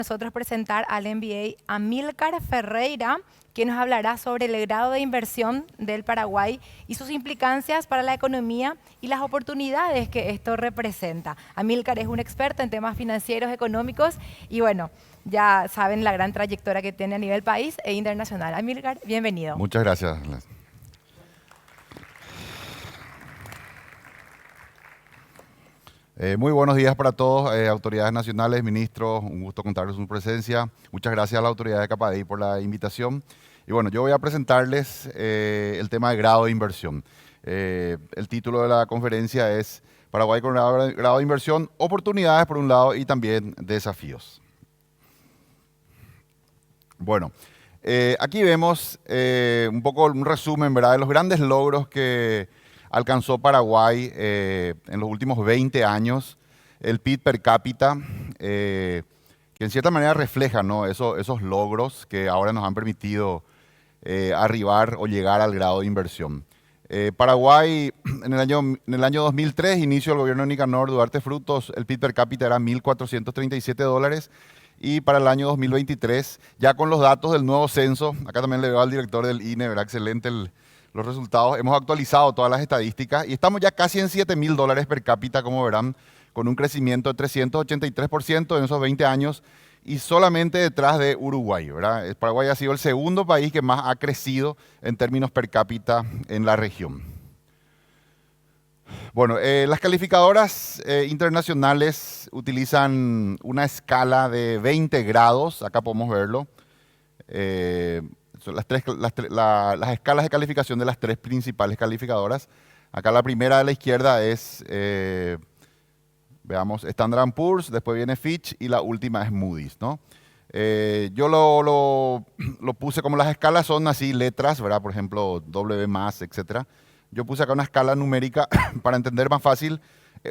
Nosotros presentar al MBA Amílcar Ferreira, que nos hablará sobre el grado de inversión del Paraguay y sus implicancias para la economía y las oportunidades que esto representa. Amílcar es un experto en temas financieros, económicos y bueno, ya saben la gran trayectoria que tiene a nivel país e internacional. Amílcar, bienvenido. Muchas gracias. Muy buenos días para todos, autoridades nacionales, ministros, un gusto contarles su presencia. Muchas gracias a la autoridad de Capadi por la invitación. Y bueno, yo voy a presentarles el tema de grado de inversión. El título de la conferencia es Paraguay con grado de inversión, oportunidades por un lado y también desafíos. Bueno, aquí vemos un poco un resumen, ¿verdad?, de los grandes logros que alcanzó Paraguay en los últimos 20 años, el PIB per cápita, que en cierta manera refleja, ¿no?, esos logros que ahora nos han permitido arribar o llegar al grado de inversión. Paraguay, en el año 2003, inicio del gobierno de Nicanor Duarte Frutos, el PIB per cápita era $1.437, y para el año 2023, ya con los datos del nuevo censo, acá también le veo al director del INE, ¿verdad?, excelente los resultados, hemos actualizado todas las estadísticas y estamos ya casi en $7.000 per cápita, como verán, con un crecimiento de 383% en esos 20 años y solamente detrás de Uruguay, ¿verdad? Paraguay ha sido el segundo país que más ha crecido en términos per cápita en la región. Bueno, las calificadoras internacionales utilizan una escala de 20 grados, acá podemos verlo. Son las escalas de calificación de las tres principales calificadoras. Acá la primera de la izquierda es, veamos, Standard & Poor's, después viene Fitch y la última es Moody's, ¿no? Yo lo puse como las escalas son así, letras, ¿verdad? Por ejemplo, W+, etc. Yo puse acá una escala numérica para entender más fácil.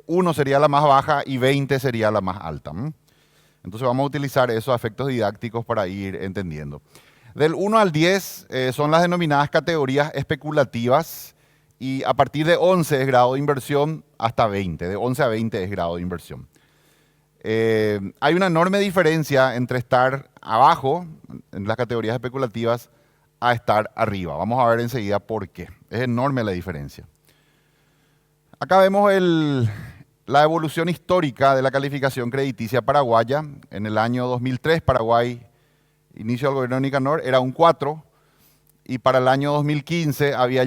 1 sería la más baja y 20 sería la más alta. Entonces vamos a utilizar esos efectos didácticos para ir entendiendo. Del 1 al 10 son las denominadas categorías especulativas y a partir de 11 es grado de inversión hasta 20. De 11 a 20 es grado de inversión. Hay una enorme diferencia entre estar abajo en las categorías especulativas a estar arriba. Vamos a ver enseguida por qué. Es enorme la diferencia. Acá vemos la evolución histórica de la calificación crediticia paraguaya. En el año 2003, Paraguay, inicio del gobierno de Nicanor, era un 4 y para el año 2015 ya había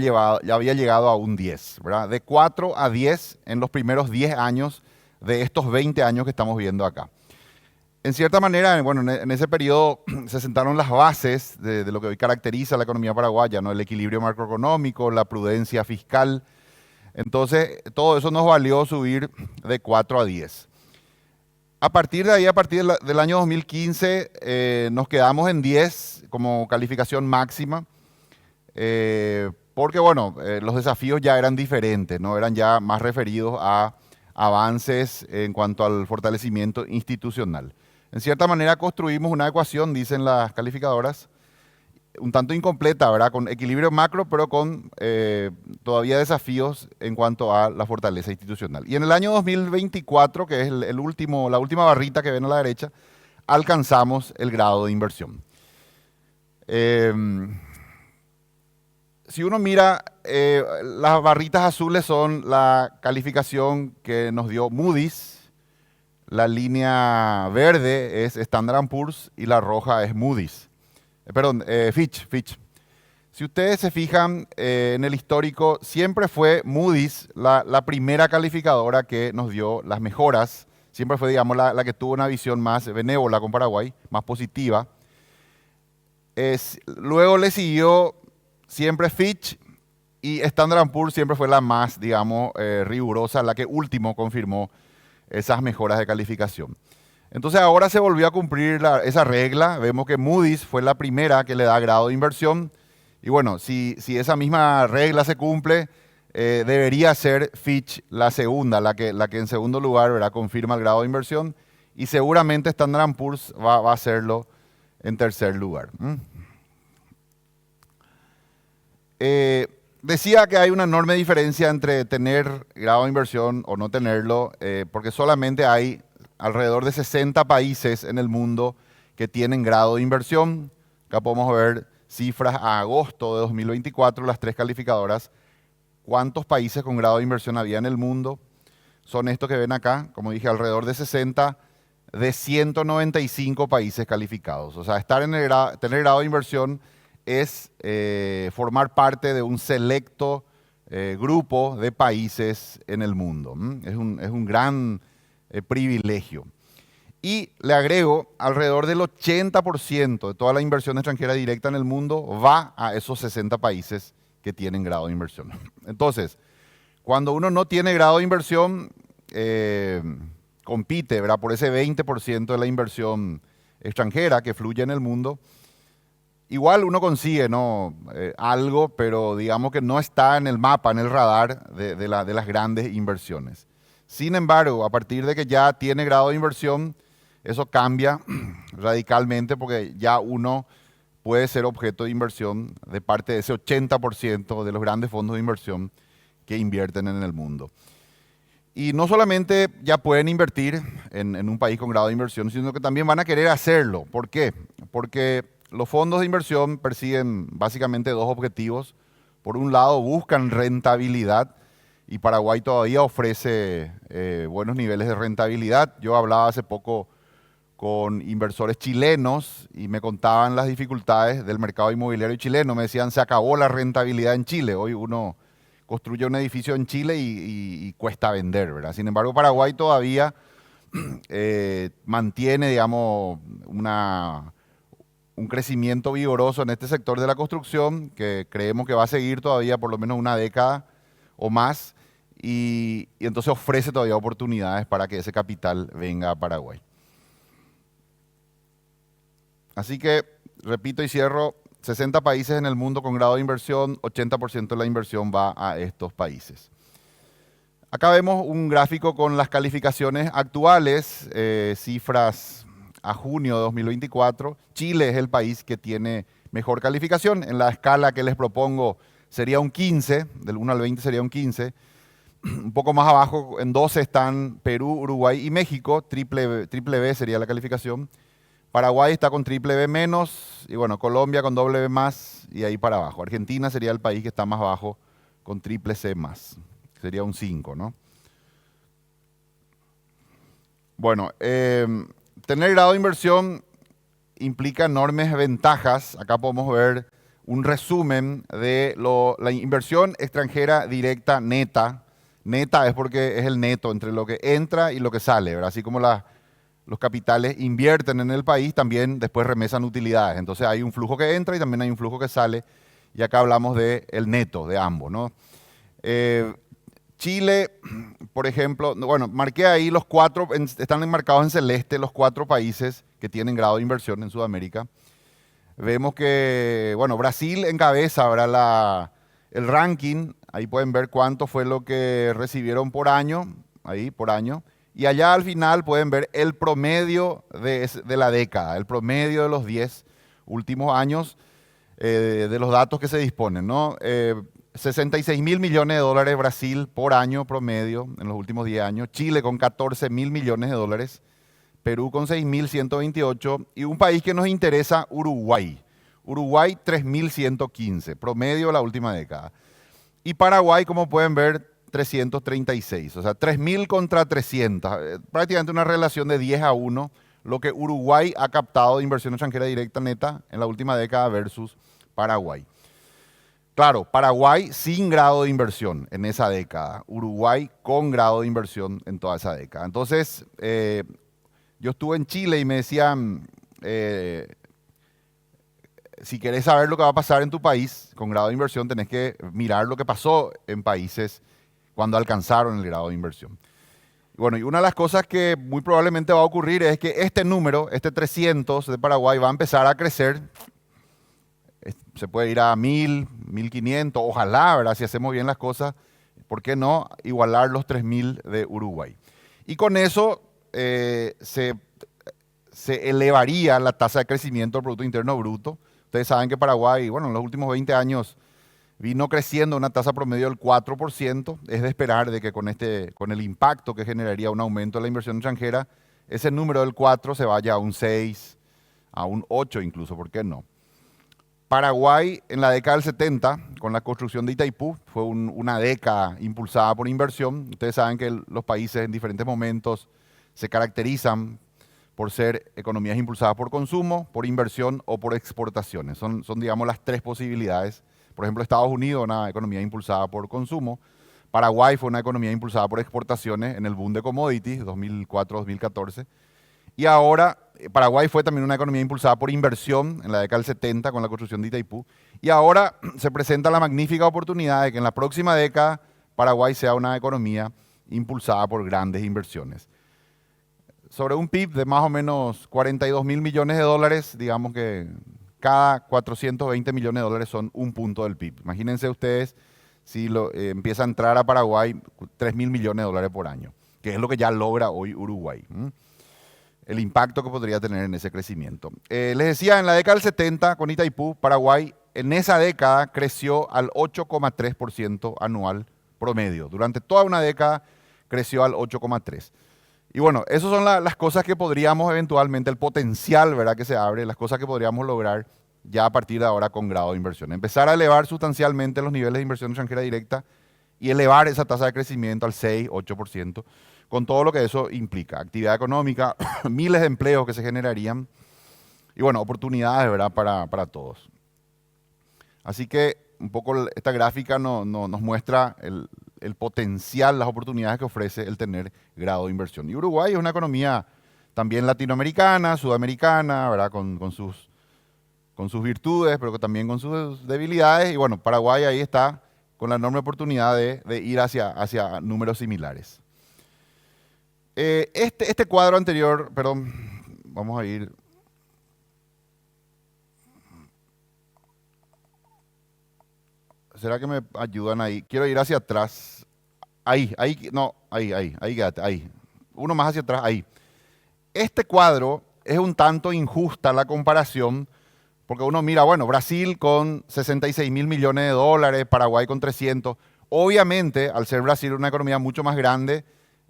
llegado a un 10, ¿verdad? De 4 a 10 en los primeros 10 años de estos 20 años que estamos viendo acá. En cierta manera, bueno, en ese periodo se sentaron las bases de lo que hoy caracteriza la economía paraguaya, ¿no? El equilibrio macroeconómico, la prudencia fiscal. Entonces, todo eso nos valió subir de 4 a 10. A partir de ahí, a partir del año 2015, nos quedamos en 10 como calificación máxima, porque bueno, los desafíos ya eran diferentes, ¿no? Eran ya más referidos a avances en cuanto al fortalecimiento institucional. En cierta manera construimos una ecuación, dicen las calificadoras, un tanto incompleta, ¿verdad? Con equilibrio macro, pero con todavía desafíos en cuanto a la fortaleza institucional. Y en el año 2024, que es la última barrita que ven a la derecha, alcanzamos el grado de inversión. Si uno mira, las barritas azules son la calificación que nos dio Moody's, la línea verde es Standard & Poor's y la roja es Moody's. Fitch. Si ustedes se fijan en el histórico, siempre fue Moody's la primera calificadora que nos dio las mejoras. Siempre fue, digamos, la que tuvo una visión más benévola con Paraguay, más positiva. Luego le siguió siempre Fitch y Standard & Poor's siempre fue la más, digamos, rigurosa, la que último confirmó esas mejoras de calificación. Entonces ahora se volvió a cumplir esa regla. Vemos que Moody's fue la primera que le da grado de inversión. Y bueno, si esa misma regla se cumple, debería ser Fitch la segunda, la que en segundo lugar, ¿verdad?, confirma el grado de inversión. Y seguramente Standard & Poor's va a hacerlo en tercer lugar. Decía que hay una enorme diferencia entre tener grado de inversión o no tenerlo, porque solamente hay alrededor de 60 países en el mundo que tienen grado de inversión. Acá podemos ver cifras a agosto de 2024, las tres calificadoras, cuántos países con grado de inversión había en el mundo. Son estos que ven acá, como dije, alrededor de 60 de 195 países calificados. O sea, tener grado de inversión es formar parte de un selecto grupo de países en el mundo. Es un gran privilegio. Y le agrego, alrededor del 80% de toda la inversión extranjera directa en el mundo va a esos 60 países que tienen grado de inversión. Entonces, cuando uno no tiene grado de inversión, compite, ¿verdad?, por ese 20% de la inversión extranjera que fluye en el mundo. Igual uno consigue, ¿no?, algo, pero digamos que no está en el mapa, en el radar de las grandes inversiones. Sin embargo, a partir de que ya tiene grado de inversión, eso cambia radicalmente porque ya uno puede ser objeto de inversión de parte de ese 80% de los grandes fondos de inversión que invierten en el mundo. Y no solamente ya pueden invertir en un país con grado de inversión, sino que también van a querer hacerlo. ¿Por qué? Porque los fondos de inversión persiguen básicamente dos objetivos. Por un lado, buscan rentabilidad, y Paraguay todavía ofrece buenos niveles de rentabilidad. Yo hablaba hace poco con inversores chilenos y me contaban las dificultades del mercado inmobiliario chileno. Me decían, se acabó la rentabilidad en Chile. Hoy uno construye un edificio en Chile y cuesta vender, ¿verdad? Sin embargo, Paraguay todavía mantiene, digamos, un crecimiento vigoroso en este sector de la construcción, que creemos que va a seguir todavía por lo menos una década o más, y entonces ofrece todavía oportunidades para que ese capital venga a Paraguay. Así que, repito y cierro, 60 países en el mundo con grado de inversión, 80% de la inversión va a estos países. Acá vemos un gráfico con las calificaciones actuales, cifras a junio de 2024. Chile es el país que tiene mejor calificación. En la escala que les propongo sería un 15, del 1 al 20 sería un 15. Un poco más abajo, en 12 están Perú, Uruguay y México, triple B sería la calificación. Paraguay está con triple B menos, y bueno, Colombia con doble B más, y ahí para abajo. Argentina sería el país que está más bajo, con triple C más. Sería un 5, ¿no? Bueno, tener grado de inversión implica enormes ventajas. Acá podemos ver un resumen de la inversión extranjera directa neta. Neta es porque es el neto entre lo que entra y lo que sale, ¿verdad? Así como los capitales invierten en el país, también después remesan utilidades. Entonces hay un flujo que entra y también hay un flujo que sale. Y acá hablamos del neto de ambos, ¿no? Chile, por ejemplo, bueno, marqué ahí los cuatro, están enmarcados en celeste los 4 países que tienen grado de inversión en Sudamérica. Vemos que, bueno, Brasil encabeza, ¿verdad?, el ranking. Ahí pueden ver cuánto fue lo que recibieron por año, ahí por año. Y allá al final pueden ver el promedio de la década, el promedio de los 10 últimos años de los datos que se disponen, ¿no? 66.000 millones de dólares Brasil por año promedio en los últimos 10 años. Chile con 14.000 millones de dólares. Perú con 6.128. Y un país que nos interesa, Uruguay. Uruguay 3.115, promedio de la última década. Y Paraguay, como pueden ver, 336, o sea, 3.000 contra 300, prácticamente una relación de 10-1, lo que Uruguay ha captado de inversión extranjera directa neta en la última década versus Paraguay. Claro, Paraguay sin grado de inversión en esa década, Uruguay con grado de inversión en toda esa década. Entonces, yo estuve en Chile y me decían, si querés saber lo que va a pasar en tu país con grado de inversión, tenés que mirar lo que pasó en países cuando alcanzaron el grado de inversión. Bueno, y una de las cosas que muy probablemente va a ocurrir es que este número, este 300 de Paraguay, va a empezar a crecer. Se puede ir a 1.000, 1.500, ojalá, ¿verdad? Si hacemos bien las cosas, ¿por qué no igualar los 3.000 de Uruguay? Y con eso se elevaría la tasa de crecimiento del Producto Interno Bruto. Ustedes saben que Paraguay, bueno, en los últimos 20 años vino creciendo una tasa promedio del 4%. Es de esperar de que con el impacto que generaría un aumento de la inversión extranjera, ese número del 4 se vaya a un 6, a un 8 incluso, ¿por qué no? Paraguay en la década del 70, con la construcción de Itaipú, fue una década impulsada por inversión. Ustedes saben que los países en diferentes momentos se caracterizan por ser economías impulsadas por consumo, por inversión o por exportaciones. Son, digamos, las tres posibilidades. Por ejemplo, Estados Unidos, una economía impulsada por consumo. Paraguay fue una economía impulsada por exportaciones en el boom de commodities, 2004-2014. Y ahora, Paraguay fue también una economía impulsada por inversión en la década del 70 con la construcción de Itaipú. Y ahora se presenta la magnífica oportunidad de que en la próxima década Paraguay sea una economía impulsada por grandes inversiones. Sobre un PIB de más o menos 42.000 millones de dólares, digamos que cada 420 millones de dólares son un punto del PIB. Imagínense ustedes si empieza a entrar a Paraguay 3.000 millones de dólares por año, que es lo que ya logra hoy Uruguay. El impacto que podría tener en ese crecimiento. Les decía, en la década del 70, con Itaipú, Paraguay en esa década creció al 8,3% anual promedio. Durante toda una década creció al 8,3%. Y bueno, esas son las cosas que podríamos eventualmente, el potencial, ¿verdad?, que se abre, las cosas que podríamos lograr ya a partir de ahora con grado de inversión. Empezar a elevar sustancialmente los niveles de inversión extranjera directa y elevar esa tasa de crecimiento al 6, 8%, con todo lo que eso implica. Actividad económica, miles de empleos que se generarían y bueno, oportunidades, ¿verdad?, para todos. Así que un poco esta gráfica nos muestra el potencial, las oportunidades que ofrece el tener grado de inversión. Y Uruguay es una economía también latinoamericana, sudamericana, ¿verdad?, con sus virtudes, pero también con sus debilidades. Y bueno, Paraguay ahí está con la enorme oportunidad de ir hacia números similares. Este cuadro anterior, perdón, vamos a ir. ¿Será que me ayudan ahí? Quiero ir hacia atrás. Ahí, quédate, ahí. Uno más hacia atrás, ahí. Este cuadro es un tanto injusta la comparación, porque uno mira, bueno, Brasil con 66.000 millones de dólares, Paraguay con 300. Obviamente, al ser Brasil una economía mucho más grande,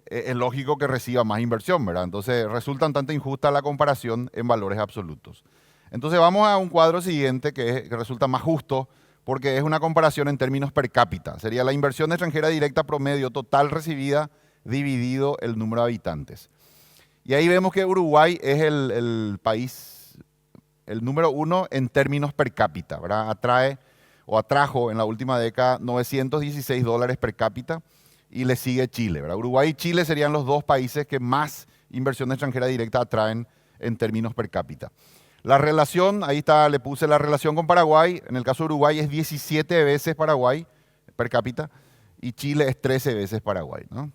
es lógico que reciba más inversión, ¿verdad? Entonces resulta un tanto injusta la comparación en valores absolutos. Entonces vamos a un cuadro siguiente que resulta más justo, porque es una comparación en términos per cápita. Sería la inversión extranjera directa promedio total recibida dividido el número de habitantes. Y ahí vemos que Uruguay es el país, el número 1 en términos per cápita, ¿verdad? Atrajo en la última década 916 dólares per cápita y le sigue Chile, ¿verdad? Uruguay y Chile serían los dos países que más inversión extranjera directa atraen en términos per cápita. La relación, ahí está, le puse la relación con Paraguay. En el caso de Uruguay es 17 veces Paraguay per cápita y Chile es 13 veces Paraguay, ¿no?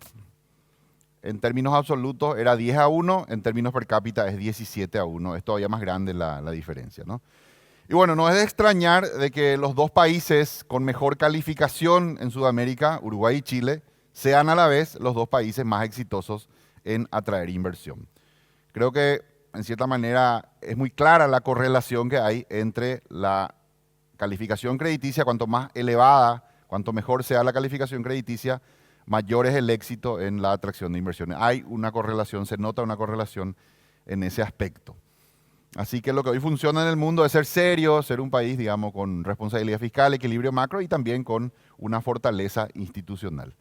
En términos absolutos era 10-1, en términos per cápita es 17-1. Es todavía más grande la diferencia, ¿no? Y bueno, no es de extrañar de que los dos países con mejor calificación en Sudamérica, Uruguay y Chile, sean a la vez los dos países más exitosos en atraer inversión. Creo que en cierta manera es muy clara la correlación que hay entre la calificación crediticia, cuanto más elevada, cuanto mejor sea la calificación crediticia, mayor es el éxito en la atracción de inversiones. Hay una correlación, se nota una correlación en ese aspecto. Así que lo que hoy funciona en el mundo es ser serio, ser un país, digamos, con responsabilidad fiscal, equilibrio macro y también con una fortaleza institucional.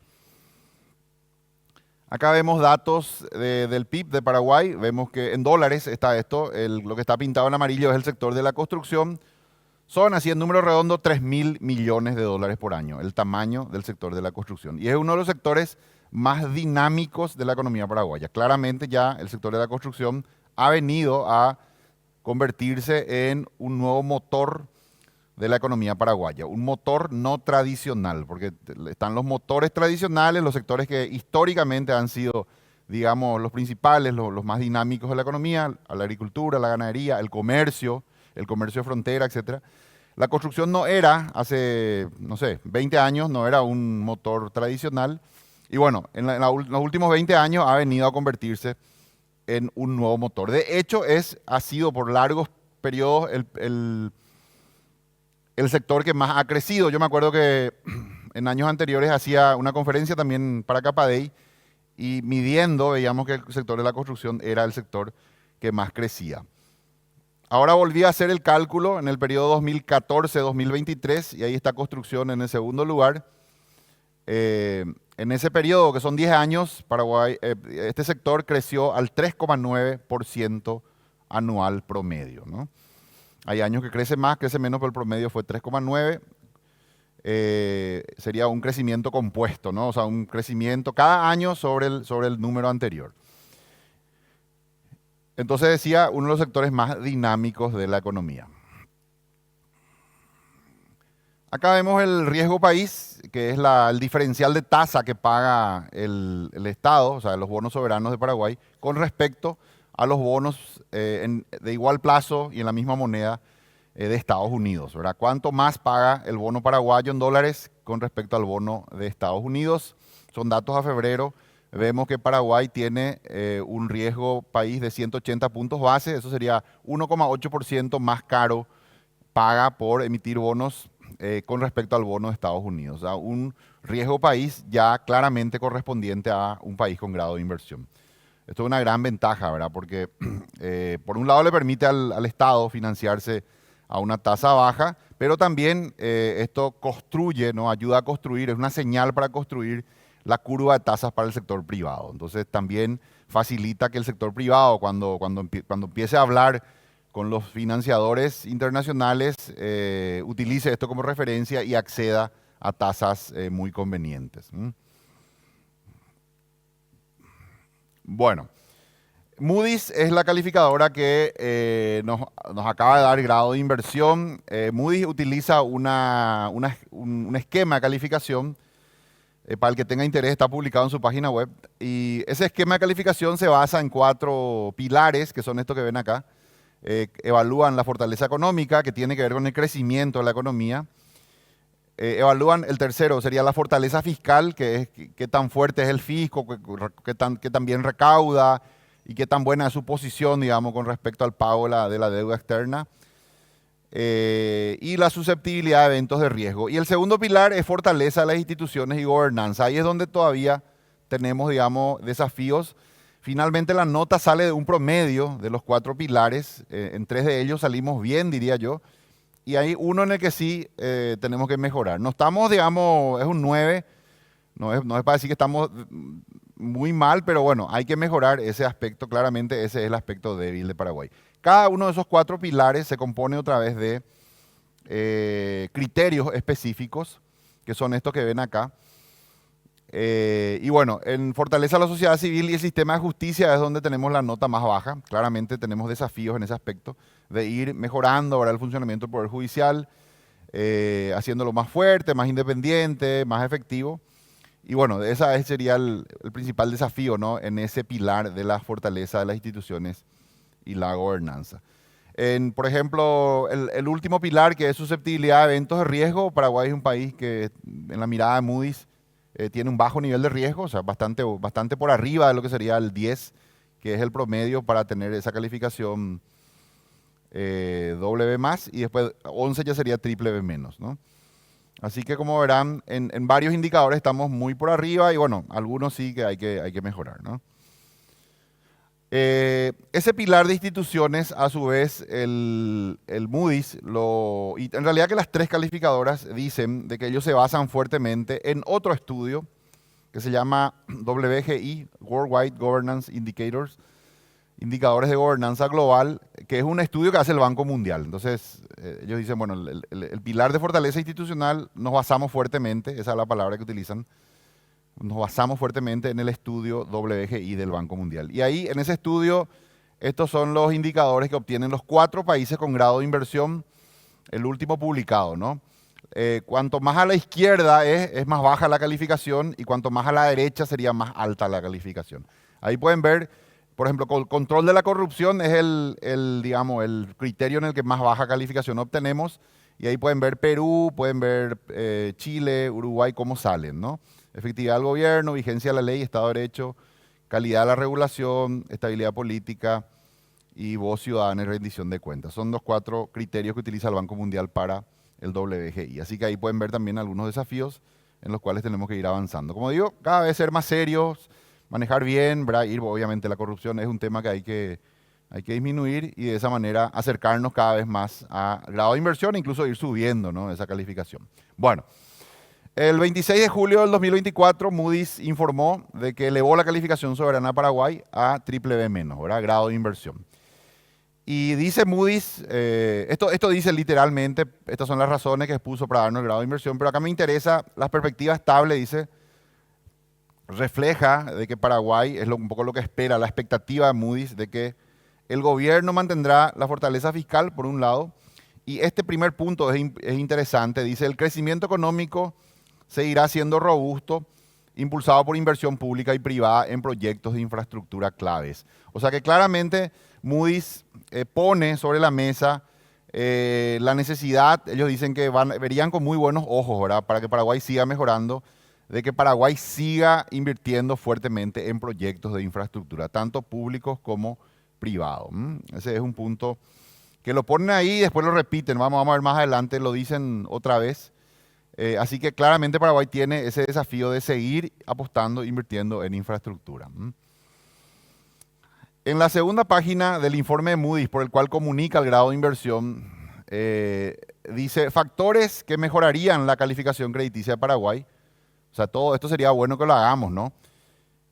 Acá vemos datos del PIB de Paraguay, vemos que en dólares está esto, lo que está pintado en amarillo es el sector de la construcción, son así en número redondo 3.000 millones de dólares por año, el tamaño del sector de la construcción. Y es uno de los sectores más dinámicos de la economía paraguaya. Claramente ya el sector de la construcción ha venido a convertirse en un nuevo motor de la economía paraguaya, un motor no tradicional, porque están los motores tradicionales, los sectores que históricamente han sido, digamos, los principales, los más dinámicos de la economía, la agricultura, la ganadería, el comercio de frontera, etc. La construcción no era, hace, no sé, 20 años, no era un motor tradicional, y bueno, en los últimos 20 años ha venido a convertirse en un nuevo motor. De hecho, ha sido por largos periodos el sector que más ha crecido. Yo me acuerdo que en años anteriores hacía una conferencia también para Capadei y midiendo veíamos que el sector de la construcción era el sector que más crecía. Ahora volví a hacer el cálculo en el periodo 2014-2023 y ahí está construcción en el segundo lugar. En ese periodo, que son 10 años, Paraguay, este sector creció al 3,9% anual promedio, ¿no? Hay años que crece más, crece menos, pero el promedio fue 3,9. Sería un crecimiento compuesto, ¿no? O sea, un crecimiento cada año sobre el número anterior. Entonces decía, uno de los sectores más dinámicos de la economía. Acá vemos el riesgo país, que es el diferencial de tasa que paga el Estado, o sea, los bonos soberanos de Paraguay, con respecto a los bonos de igual plazo y en la misma moneda de Estados Unidos, ¿verdad? ¿Cuánto más paga el bono paraguayo en dólares con respecto al bono de Estados Unidos? Son datos a febrero. Vemos que Paraguay tiene un riesgo país de 180 puntos base, eso sería 1,8% más caro paga por emitir bonos con respecto al bono de Estados Unidos. O sea, un riesgo país ya claramente correspondiente a un país con grado de inversión. Esto es una gran ventaja, ¿verdad? Porque por un lado le permite al Estado financiarse a una tasa baja, pero también esto construye, ¿no? Ayuda a construir, es una señal para construir la curva de tasas para el sector privado. Entonces también facilita que el sector privado, cuando empiece a hablar con los financiadores internacionales, utilice esto como referencia y acceda a tasas muy convenientes. Bueno, Moody's es la calificadora que nos acaba de dar grado de inversión. Moody's utiliza un esquema de calificación. Para el que tenga interés, está publicado en su página web. Y ese esquema de calificación se basa en 4 pilares, que son estos que ven acá. Evalúan la fortaleza económica, que tiene que ver con el crecimiento de la economía. Evalúan, el tercero sería la fortaleza fiscal, que es qué tan fuerte es el fisco, qué tan bien recauda y qué tan buena es su posición, digamos, con respecto al pago de la deuda externa. Y la susceptibilidad de eventos de riesgo. Y el segundo pilar es fortaleza de las instituciones y gobernanza. Ahí es donde todavía tenemos, digamos, desafíos. Finalmente la nota sale de un promedio de los 4 pilares. En 3 de ellos salimos bien, diría yo. Y hay uno en el que sí tenemos que mejorar. No estamos, digamos, es un 9. No es para decir que estamos muy mal, pero bueno, hay que mejorar ese aspecto. Claramente ese es el aspecto débil de Paraguay. Cada uno de esos 4 pilares se compone otra vez de criterios específicos, que son estos que ven acá. Y bueno, en fortaleza la sociedad civil y el sistema de justicia es donde tenemos la nota más baja. Claramente tenemos desafíos en ese aspecto de ir mejorando ahora el funcionamiento del Poder Judicial, haciéndolo más fuerte, más independiente, más efectivo. Y bueno, ese sería el principal desafío, ¿no? En ese pilar de la fortaleza de las instituciones y la gobernanza. Por ejemplo, el último pilar, que es susceptibilidad a eventos de riesgo, Paraguay es un país que en la mirada de Moody's tiene un bajo nivel de riesgo, o sea, bastante por arriba de lo que sería el 10, que es el promedio para tener esa calificación W+, y después 11 ya sería triple B-, ¿no? Así que como verán, en varios indicadores estamos muy por arriba y bueno, algunos sí que hay que mejorar, ¿no? Ese pilar de instituciones, a su vez, el Moody's, y en realidad que las 3 calificadoras dicen de que ellos se basan fuertemente en otro estudio que se llama WGI, Worldwide Governance Indicators, indicadores de gobernanza global, que es un estudio que hace el Banco Mundial. Entonces, ellos dicen, bueno, el pilar de fortaleza institucional nos basamos fuertemente, esa es la palabra que utilizan, nos basamos fuertemente en el estudio WGI del Banco Mundial. Y ahí, en ese estudio, estos son los indicadores que obtienen los 4 países con grado de inversión, el último publicado, ¿no? Cuanto más a la izquierda es más baja la calificación y cuanto más a la derecha sería más alta la calificación. Ahí pueden ver, por ejemplo, el control de la corrupción es digamos, el criterio en el que más baja calificación obtenemos. Y ahí pueden ver Perú, pueden ver Chile, Uruguay, cómo salen, ¿no? Efectividad del gobierno, vigencia de la ley, Estado de Derecho, calidad de la regulación, estabilidad política y voz ciudadana y rendición de cuentas. Son los 4 criterios que utiliza el Banco Mundial para el WGI. Así que ahí pueden ver también algunos desafíos en los cuales tenemos que ir avanzando. Como digo, cada vez ser más serios, manejar bien, ¿verdad? Obviamente la corrupción es un tema que hay que Hay que disminuir y de esa manera acercarnos cada vez más a grado de inversión e incluso ir subiendo, ¿no?, esa calificación. Bueno, el 26 de julio del 2024, Moody's informó de que elevó la calificación soberana de Paraguay a BBB-, ¿verdad?, grado de inversión. Y dice Moody's, esto dice literalmente, estas son las razones que expuso para darnos el grado de inversión, pero acá me interesa, la perspectiva estable, dice, refleja de que Paraguay es un poco lo que espera, la expectativa de Moody's de que el gobierno mantendrá la fortaleza fiscal, por un lado, y este primer punto es interesante, dice, el crecimiento económico seguirá siendo robusto, impulsado por inversión pública y privada en proyectos de infraestructura claves. O sea que claramente Moody's pone sobre la mesa la necesidad, ellos dicen que verían con muy buenos ojos, ¿verdad?, para que Paraguay siga mejorando, de que Paraguay siga invirtiendo fuertemente en proyectos de infraestructura, tanto públicos como privados. Ese es un punto que lo ponen ahí y después lo repiten, vamos a ver más adelante, lo dicen otra vez. Así que claramente Paraguay tiene ese desafío de seguir apostando, invirtiendo en infraestructura. En la segunda página del informe de Moody's, por el cual comunica el grado de inversión, dice factores que mejorarían la calificación crediticia de Paraguay. O sea, todo esto sería bueno que lo hagamos, ¿no?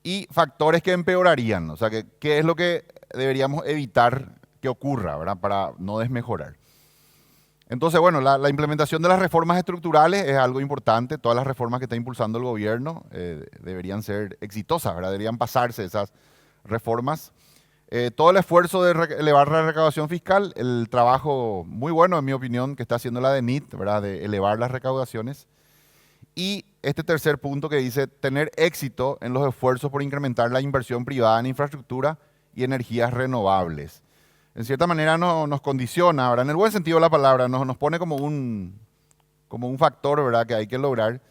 Y factores que empeorarían, o sea, ¿qué es lo que deberíamos evitar que ocurra, ¿verdad?, para no desmejorar? Entonces, bueno, la implementación de las reformas estructurales es algo importante. Todas las reformas que está impulsando el gobierno deberían ser exitosas, ¿verdad? Deberían pasarse esas reformas. Todo el esfuerzo de elevar la recaudación fiscal, el trabajo muy bueno, en mi opinión, que está haciendo la DENIT, ¿verdad?, de elevar las recaudaciones. Y este tercer punto que dice tener éxito en los esfuerzos por incrementar la inversión privada en infraestructura y energías renovables. En cierta manera nos condiciona, ¿verdad?, en el buen sentido de la palabra, nos pone como un factor, ¿verdad?, que hay que lograr,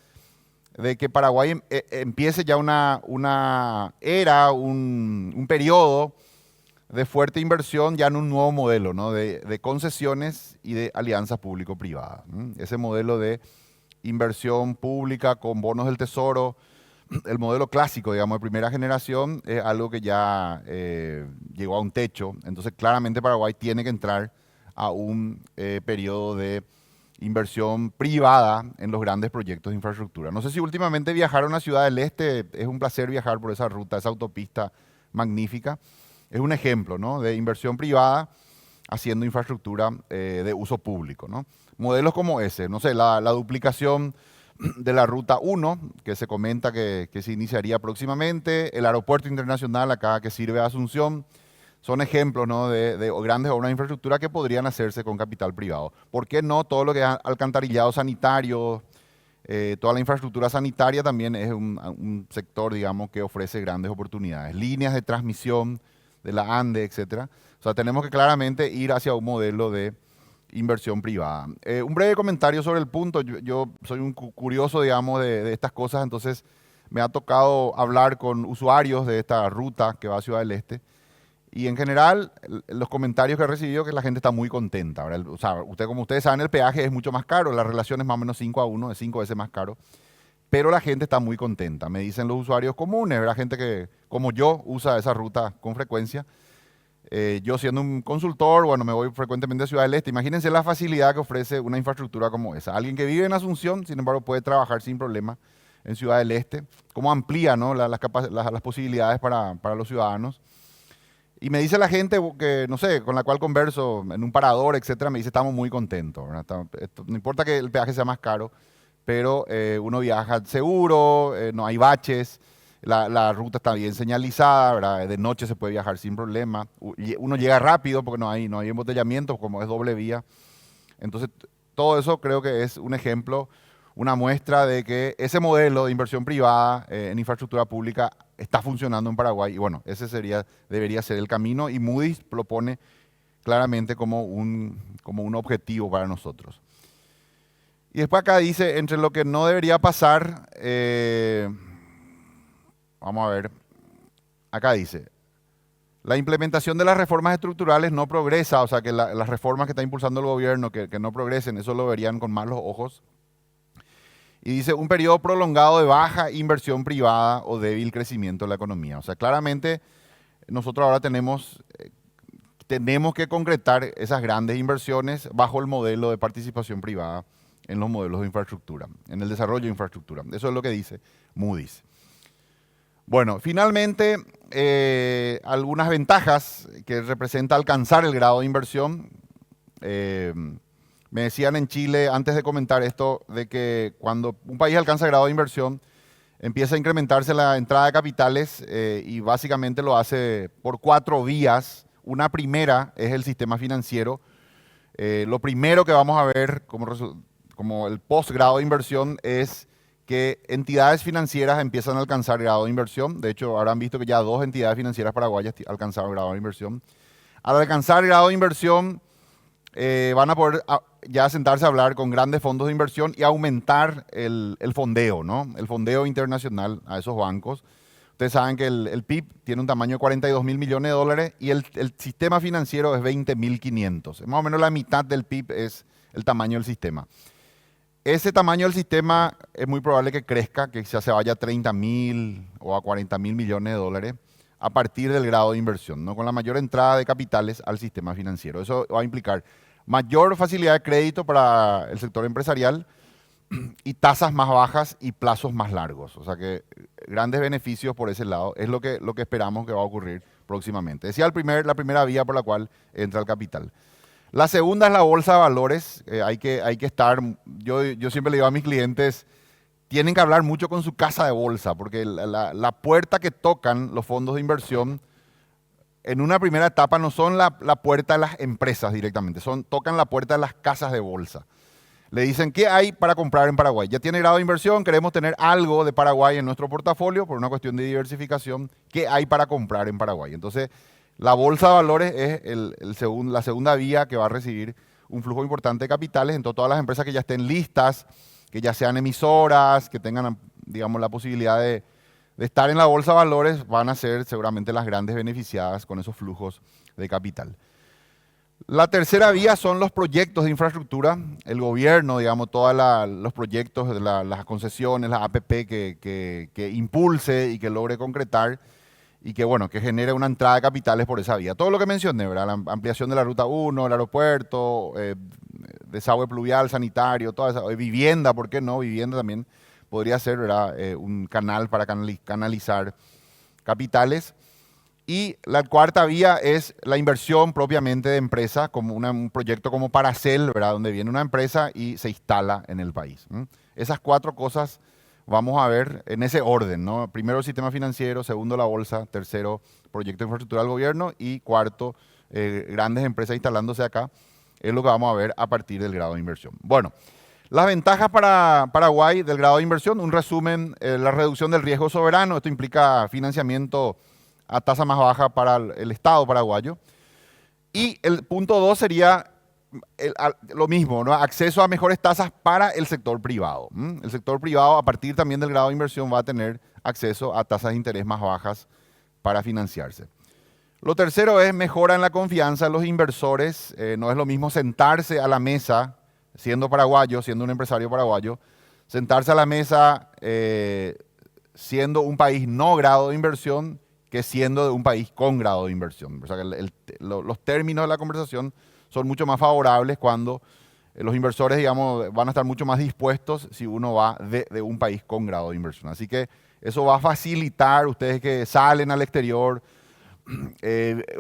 de que Paraguay empiece ya una era, un periodo de fuerte inversión ya en un nuevo modelo, ¿no?, de concesiones y de alianzas público-privadas. Ese modelo de inversión pública con bonos del tesoro, el modelo clásico, digamos, de primera generación, es algo que ya llegó a un techo. Entonces, claramente Paraguay tiene que entrar a un periodo de inversión privada en los grandes proyectos de infraestructura. No sé si últimamente viajaron a Ciudad del Este, es un placer viajar por esa ruta, esa autopista magnífica. Es un ejemplo, ¿no?, de inversión privada haciendo infraestructura de uso público, ¿no? Modelos como ese, no sé, la duplicación de la Ruta 1, que se comenta que se iniciaría próximamente, el aeropuerto internacional acá que sirve a Asunción, son ejemplos, ¿no?, de grandes obras de infraestructura que podrían hacerse con capital privado. ¿Por qué no? Todo lo que es alcantarillado sanitario, toda la infraestructura sanitaria también es un sector, digamos, que ofrece grandes oportunidades. Líneas de transmisión de la ANDE, etcétera. O sea, tenemos que claramente ir hacia un modelo de inversión privada. Un breve comentario sobre el punto. Yo soy un curioso, digamos, de estas cosas, entonces me ha tocado hablar con usuarios de esta ruta que va a Ciudad del Este. Y en general, los comentarios que he recibido que la gente está muy contenta, ¿verdad? O sea, como ustedes saben, el peaje es mucho más caro, la relación es más o menos 5-1, es 5 veces más caro. Pero la gente está muy contenta, me dicen los usuarios comunes, ¿verdad?, gente que, como yo, usa esa ruta con frecuencia. Yo siendo un consultor, bueno, me voy frecuentemente a Ciudad del Este. Imagínense la facilidad que ofrece una infraestructura como esa. Alguien que vive en Asunción, sin embargo, puede trabajar sin problema en Ciudad del Este. Cómo amplía, ¿no?, las posibilidades para los ciudadanos. Y me dice la gente que, no sé, con la cual converso en un parador, etcétera, me dice, estamos muy contentos, ¿verdad? No importa que el peaje sea más caro, pero uno viaja seguro, no hay baches. La ruta está bien señalizada, ¿verdad? De noche se puede viajar sin problema. Uno llega rápido porque no hay embotellamiento, como es doble vía. Entonces, todo eso creo que es un ejemplo, una muestra de que ese modelo de inversión privada en infraestructura pública está funcionando en Paraguay. Y bueno, ese debería ser el camino y Moody's lo pone claramente como un objetivo para nosotros. Y después acá dice, entre lo que no debería pasar... Vamos a ver, acá dice, la implementación de las reformas estructurales no progresa, o sea que las reformas que está impulsando el gobierno que no progresen, eso lo verían con malos ojos. Y dice, un periodo prolongado de baja inversión privada o débil crecimiento de la economía. O sea, claramente nosotros ahora tenemos tenemos que concretar esas grandes inversiones bajo el modelo de participación privada en los modelos de infraestructura, en el desarrollo de infraestructura. Eso es lo que dice Moody's. Bueno, finalmente, algunas ventajas que representa alcanzar el grado de inversión. Me decían en Chile, antes de comentar esto, de que cuando un país alcanza el grado de inversión, empieza a incrementarse la entrada de capitales y básicamente lo hace por 4 vías. Una primera es el sistema financiero. Lo primero que vamos a ver como el postgrado de inversión es que entidades financieras empiezan a alcanzar grado de inversión. De hecho, habrán visto que ya 2 entidades financieras paraguayas alcanzaron grado de inversión. Al alcanzar grado de inversión, van a poder ya sentarse a hablar con grandes fondos de inversión y aumentar el fondeo, ¿no? El fondeo internacional a esos bancos. Ustedes saben que el PIB tiene un tamaño de 42 mil millones de dólares y el sistema financiero es 20.500. Más o menos la mitad del PIB es el tamaño del sistema. Ese tamaño del sistema es muy probable que crezca, que ya se vaya a 30.000 o a 40.000 millones de dólares a partir del grado de inversión, ¿no? Con la mayor entrada de capitales al sistema financiero. Eso va a implicar mayor facilidad de crédito para el sector empresarial y tasas más bajas y plazos más largos. O sea que grandes beneficios por ese lado es lo que esperamos que va a ocurrir próximamente. Decía la primera vía por la cual entra el capital. La segunda es la bolsa de valores. Hay que estar, yo siempre le digo a mis clientes, tienen que hablar mucho con su casa de bolsa, porque la puerta que tocan los fondos de inversión en una primera etapa no son la puerta de las empresas directamente, tocan la puerta de las casas de bolsa. Le dicen, ¿qué hay para comprar en Paraguay? Ya tiene grado de inversión, queremos tener algo de Paraguay en nuestro portafolio por una cuestión de diversificación. ¿Qué hay para comprar en Paraguay? Entonces, la bolsa de valores es la segunda vía que va a recibir un flujo importante de capitales. Entonces, todas las empresas que ya estén listas, que ya sean emisoras, que tengan, digamos, la posibilidad de estar en la bolsa de valores, van a ser seguramente las grandes beneficiadas con esos flujos de capital. La tercera vía son los proyectos de infraestructura. El gobierno, digamos, todos los proyectos, las concesiones, las APP que impulse y que logre concretar y que, bueno, que genere una entrada de capitales por esa vía. Todo lo que mencioné, ¿verdad? La ampliación de la Ruta 1, el aeropuerto, desagüe pluvial, sanitario, toda esa, vivienda, ¿por qué no? Vivienda también podría ser, ¿verdad? Un canal para canalizar capitales. Y la cuarta vía es la inversión propiamente de empresa, como un proyecto como Paracel, ¿verdad? Donde viene una empresa y se instala en el país. Esas 4 cosas vamos a ver en ese orden, ¿no? Primero el sistema financiero, segundo la bolsa, tercero proyecto de infraestructura del gobierno y cuarto grandes empresas instalándose acá. Es lo que vamos a ver a partir del grado de inversión. Bueno, las ventajas para Paraguay del grado de inversión, un resumen, la reducción del riesgo soberano, esto implica financiamiento a tasa más baja para el Estado paraguayo. Y el punto 2 sería lo mismo, ¿no? Acceso a mejores tasas para el sector privado. El sector privado, a partir también del grado de inversión, va a tener acceso a tasas de interés más bajas para financiarse. Lo tercero es mejora en la confianza de los inversores. No es lo mismo sentarse a la mesa, siendo paraguayo, siendo un empresario paraguayo, sentarse a la mesa siendo un país no grado de inversión que siendo de un país con grado de inversión. O sea, que los términos de la conversación son mucho más favorables cuando los inversores, digamos, van a estar mucho más dispuestos si uno va de un país con grado de inversión. Así que eso va a facilitar, ustedes que salen al exterior,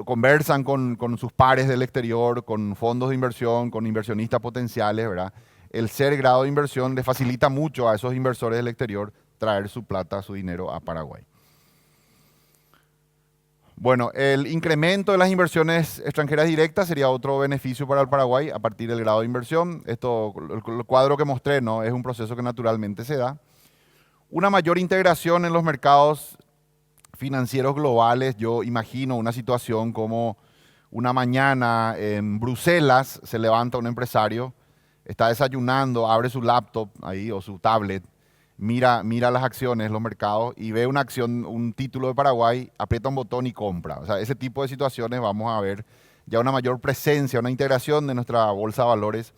conversan con sus pares del exterior, con fondos de inversión, con inversionistas potenciales, ¿verdad? El ser grado de inversión les facilita mucho a esos inversores del exterior traer su plata, su dinero a Paraguay. Bueno, el incremento de las inversiones extranjeras directas sería otro beneficio para el Paraguay a partir del grado de inversión. Esto, el cuadro que mostré, ¿no? Es un proceso que naturalmente se da. Una mayor integración en los mercados financieros globales. Yo imagino una situación como una mañana en Bruselas se levanta un empresario, está desayunando, abre su laptop ahí o su tablet, mira las acciones, los mercados y ve una acción, un título de Paraguay, aprieta un botón y compra. O sea, ese tipo de situaciones vamos a ver ya una mayor presencia, una integración de nuestra bolsa de valores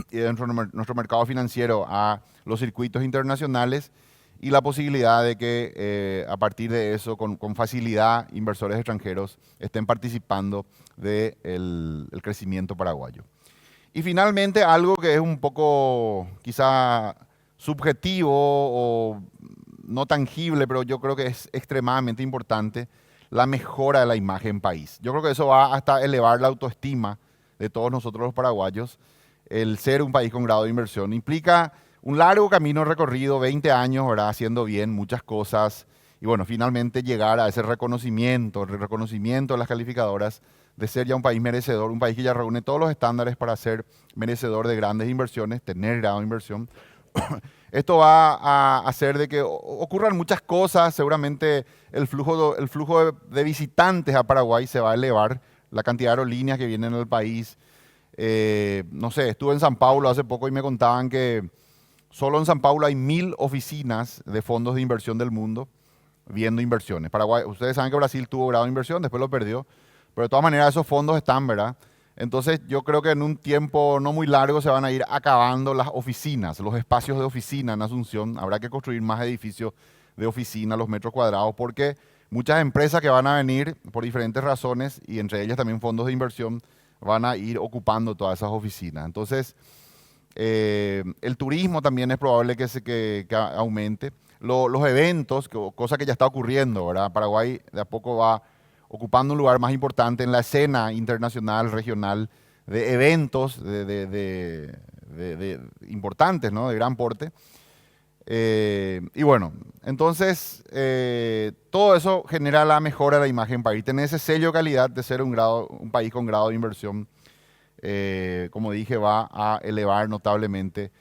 y de nuestro mercado financiero a los circuitos internacionales y la posibilidad de que a partir de eso, con facilidad, inversores extranjeros estén participando del el crecimiento paraguayo. Y finalmente, algo que es un poco quizá subjetivo o no tangible, pero yo creo que es extremadamente importante, la mejora de la imagen país. Yo creo que eso va hasta elevar la autoestima de todos nosotros los paraguayos. El ser un país con grado de inversión implica un largo camino recorrido, 20 años, ¿verdad? Haciendo bien muchas cosas y bueno, finalmente llegar a ese reconocimiento, el reconocimiento de las calificadoras de ser ya un país merecedor, un país que ya reúne todos los estándares para ser merecedor de grandes inversiones, tener grado de inversión. Esto va a hacer de que ocurran muchas cosas, seguramente el flujo de visitantes a Paraguay se va a elevar, la cantidad de aerolíneas que vienen al país. No sé, estuve en San Paulo hace poco y me contaban que solo en San Paulo hay 1000 oficinas de fondos de inversión del mundo viendo inversiones. Paraguay, ustedes saben que Brasil tuvo grado de inversión, después lo perdió, pero de todas maneras esos fondos están, ¿verdad? Entonces yo creo que en un tiempo no muy largo se van a ir acabando las oficinas, los espacios de oficina en Asunción. Habrá que construir más edificios de oficina, los metros cuadrados, porque muchas empresas que van a venir por diferentes razones, y entre ellas también fondos de inversión, van a ir ocupando todas esas oficinas. Entonces, el turismo también es probable que aumente. Los eventos, cosa que ya está ocurriendo, ¿verdad? Paraguay de a poco va ocupando un lugar más importante en la escena internacional, regional, de eventos importantes, ¿no? De gran porte. Y bueno, entonces todo eso genera la mejora de la imagen país. Tener ese sello de calidad de ser un país con grado de inversión, como dije, va a elevar notablemente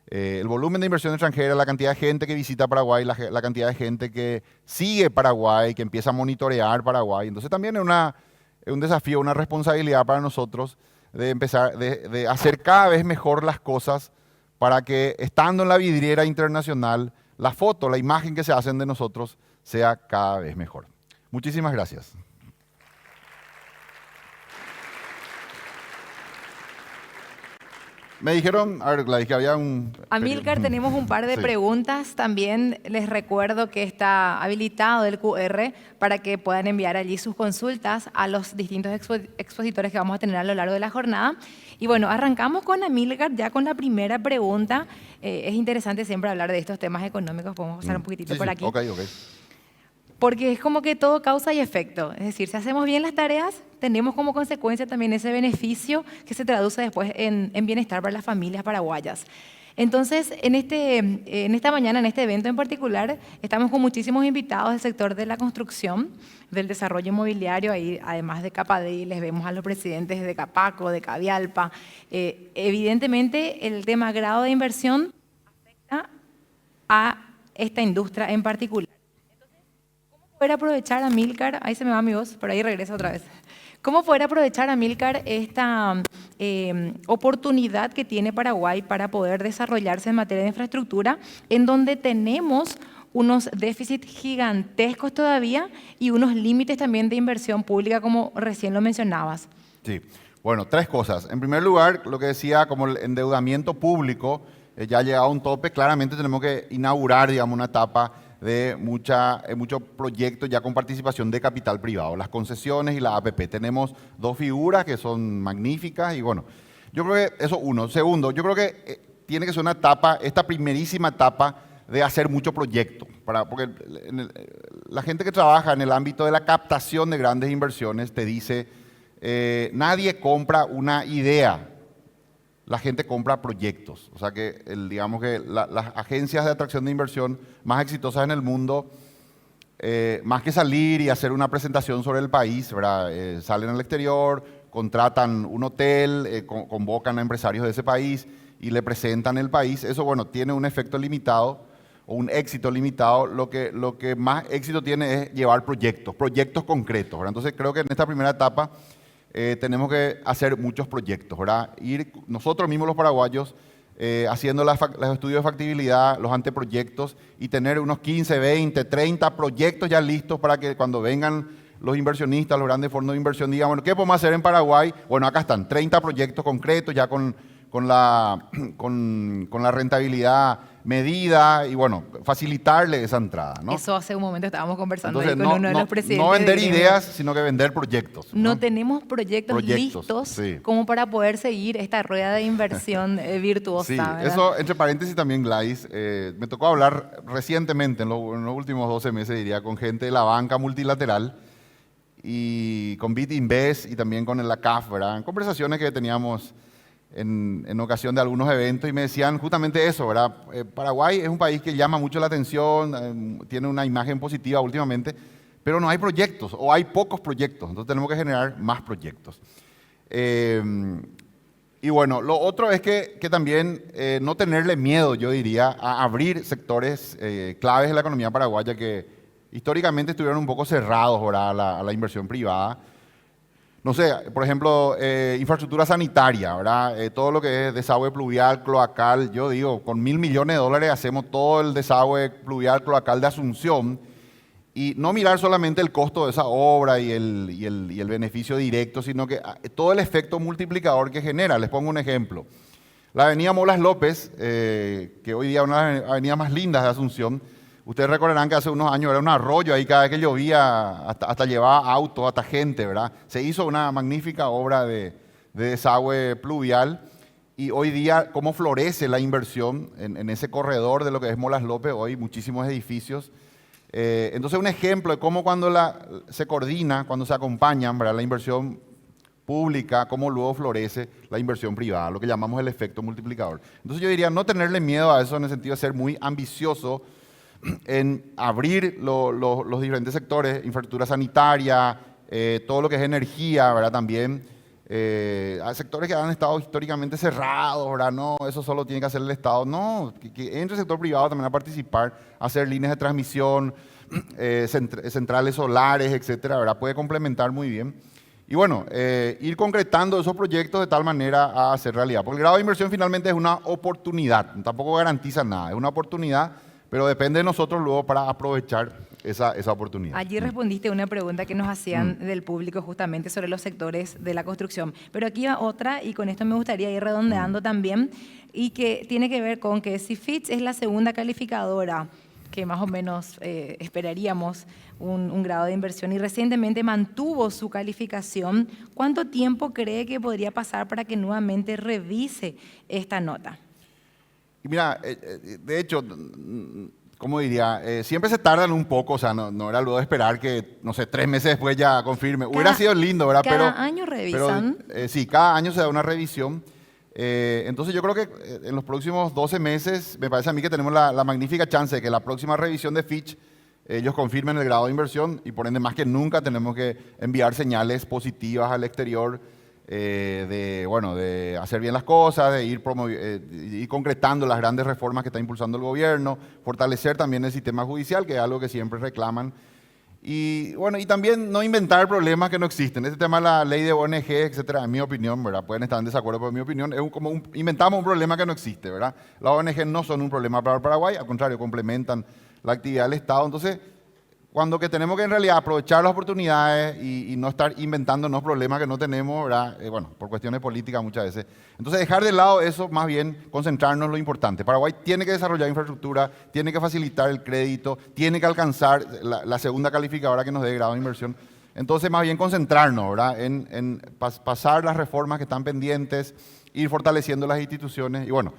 el volumen de inversión extranjera, la cantidad de gente que visita Paraguay, la cantidad de gente que sigue Paraguay, que empieza a monitorear Paraguay. Entonces también es un desafío, una responsabilidad para nosotros de empezar, de hacer cada vez mejor las cosas para que estando en la vidriera internacional, la foto, la imagen que se hacen de nosotros sea cada vez mejor. Muchísimas gracias. Me dijeron, a ver, Gladys, que había un... Amílcar, tenemos un par de Sí. preguntas. También les recuerdo que está habilitado el QR para que puedan enviar allí sus consultas a los distintos expositores que vamos a tener a lo largo de la jornada. Y bueno, arrancamos con Amílcar ya con la primera pregunta. Es interesante siempre hablar de estos temas económicos. Podemos pasar un poquitito Sí, por sí, aquí. ok. Porque es como que todo causa y efecto. Es decir, si hacemos bien las tareas, tenemos como consecuencia también ese beneficio que se traduce después en bienestar para las familias paraguayas. Entonces, en esta mañana, en este evento en particular, estamos con muchísimos invitados del sector de la construcción, del desarrollo inmobiliario, ahí además de Capadi, les vemos a los presidentes de Capaco, de Cavialpa. Evidentemente, el tema grado de inversión afecta a esta industria en particular. Poder aprovechar, Amílcar, ahí se me va mi voz, pero ahí regresa otra vez. ¿Cómo poder aprovechar, Amílcar, esta oportunidad que tiene Paraguay para poder desarrollarse en materia de infraestructura, en donde tenemos unos déficits gigantescos todavía y unos límites también de inversión pública, como recién lo mencionabas? Sí, bueno, 3 cosas. En primer lugar, lo que decía, como el endeudamiento público ya ha llegado a un tope, claramente tenemos que inaugurar, digamos, una etapa de muchos proyectos ya con participación de capital privado, las concesiones y la APP. Tenemos 2 figuras que son magníficas y bueno, yo creo que eso uno. Segundo, yo creo que tiene que ser una etapa, esta primerísima etapa de hacer mucho proyecto, porque la gente que trabaja en el ámbito de la captación de grandes inversiones te dice, nadie compra una idea, la gente compra proyectos. O sea que, digamos que las agencias de atracción de inversión más exitosas en el mundo, más que salir y hacer una presentación sobre el país, ¿verdad? Salen al exterior, contratan un hotel, convocan a empresarios de ese país y le presentan el país. Eso, bueno, tiene un efecto limitado o un éxito limitado. Lo que más éxito tiene es llevar proyectos concretos, ¿verdad? Entonces creo que en esta primera etapa tenemos que hacer muchos proyectos, ¿verdad? Ir nosotros mismos los paraguayos haciendo los estudios de factibilidad, los anteproyectos y tener unos 15, 20, 30 proyectos ya listos para que cuando vengan los inversionistas, los grandes fondos de inversión digan, bueno, ¿qué podemos hacer en Paraguay? Bueno, acá están 30 proyectos concretos ya con la rentabilidad medida y bueno, facilitarle esa entrada, ¿no? Eso hace un momento estábamos conversando Entonces, ahí con uno de los presidentes. no vender de ideas, sino que vender proyectos. No tenemos proyectos listos sí, como para poder seguir esta rueda de inversión virtuosa. Sí, ¿verdad? eso, entre paréntesis también, Gladys, me tocó hablar recientemente, en los últimos 12 meses, diría, con gente de la banca multilateral y con BitInvest y también con la CAF, ¿verdad? En conversaciones que teníamos en ocasión de algunos eventos y me decían justamente eso, ¿verdad? Paraguay es un país que llama mucho la atención, tiene una imagen positiva últimamente, pero no hay proyectos o hay pocos proyectos, entonces tenemos que generar más proyectos. Y bueno, lo otro es que también no tenerle miedo, yo diría, a abrir sectores claves de la economía paraguaya que históricamente estuvieron un poco cerrados, ¿verdad? A la inversión privada. No sé, por ejemplo, infraestructura sanitaria, ¿verdad? Todo lo que es desagüe pluvial, cloacal, yo digo, con $1.000 millones hacemos todo el desagüe pluvial, cloacal de Asunción y no mirar solamente el costo de esa obra y el beneficio directo, sino que todo el efecto multiplicador que genera. Les pongo un ejemplo. La avenida Molas López, que hoy día es una de las avenidas más lindas de Asunción, ustedes recordarán que hace unos años era un arroyo, ahí cada vez que llovía hasta llevaba autos, hasta gente, ¿verdad? Se hizo una magnífica obra de desagüe pluvial y hoy día cómo florece la inversión en ese corredor de lo que es Molas López, hoy muchísimos edificios. Entonces un ejemplo de cómo cuando se coordina, cuando se acompañan, ¿verdad? La inversión pública, cómo luego florece la inversión privada, lo que llamamos el efecto multiplicador. Entonces yo diría no tenerle miedo a eso en el sentido de ser muy ambicioso en abrir los diferentes sectores, infraestructura sanitaria, todo lo que es energía, ¿verdad? También hay sectores que han estado históricamente cerrados, ¿verdad? No, eso solo tiene que hacer el Estado. No, que entre el sector privado también a participar, hacer líneas de transmisión, centrales solares, etcétera, ¿verdad? Puede complementar muy bien. Y bueno, ir concretando esos proyectos de tal manera a hacer realidad. Porque el grado de inversión finalmente es una oportunidad, tampoco garantiza nada, es una oportunidad, pero depende de nosotros luego para aprovechar esa oportunidad. Allí respondiste una pregunta que nos hacían del público justamente sobre los sectores de la construcción. Pero aquí va otra y con esto me gustaría ir redondeando también y que tiene que ver con que si Fitch es la segunda calificadora que más o menos esperaríamos un grado de inversión y recientemente mantuvo su calificación, ¿cuánto tiempo cree que podría pasar para que nuevamente revise esta nota? Y mira, de hecho, ¿cómo diría? Siempre se tardan un poco, o sea, no era luego de esperar que, no sé, 3 meses después ya confirme. Hubiera sido lindo, ¿verdad? Cada año revisan. Pero, sí, cada año se da una revisión. Entonces yo creo que en los próximos 12 meses, me parece a mí que tenemos la magnífica chance de que la próxima revisión de Fitch, ellos confirmen el grado de inversión y por ende más que nunca tenemos que enviar señales positivas al exterior de hacer bien las cosas, de ir concretando las grandes reformas que está impulsando el gobierno, fortalecer también el sistema judicial, que es algo que siempre reclaman. Y bueno, y también no inventar problemas que no existen. Este tema de la ley de ONG, etcétera, en mi opinión, ¿verdad? Pueden estar en desacuerdo, pero en mi opinión es inventamos un problema que no existe, ¿verdad? Las ONG no son un problema para el Paraguay, al contrario, complementan la actividad del Estado. Entonces, cuando que tenemos que en realidad aprovechar las oportunidades y no estar inventándonos problemas que no tenemos, ¿verdad? Por cuestiones políticas muchas veces. Entonces, dejar de lado eso, más bien concentrarnos en lo importante. Paraguay tiene que desarrollar infraestructura, tiene que facilitar el crédito, tiene que alcanzar la segunda calificadora que nos dé grado de inversión. Entonces, más bien concentrarnos, ¿verdad? En pasar las reformas que están pendientes, ir fortaleciendo las instituciones y bueno,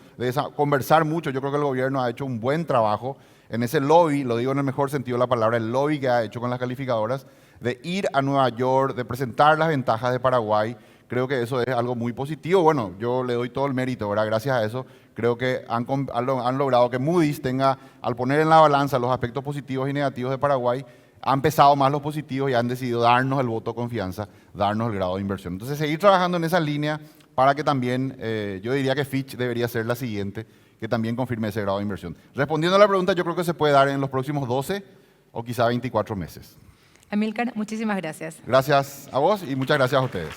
conversar mucho. Yo creo que el gobierno ha hecho un buen trabajo en ese lobby, lo digo en el mejor sentido de la palabra, el lobby que ha hecho con las calificadoras, de ir a Nueva York, de presentar las ventajas de Paraguay. Creo que eso es algo muy positivo. Bueno, yo le doy todo el mérito, ¿verdad? Gracias a eso, creo que han logrado que Moody's tenga, al poner en la balanza los aspectos positivos y negativos de Paraguay, han pesado más los positivos y han decidido darnos el voto de confianza, darnos el grado de inversión. Entonces, seguir trabajando en esa línea para que también, yo diría que Fitch debería ser la siguiente, que también confirme ese grado de inversión. Respondiendo a la pregunta, yo creo que se puede dar en los próximos 12 o quizá 24 meses. Amílcar, muchísimas gracias. Gracias a vos y muchas gracias a ustedes.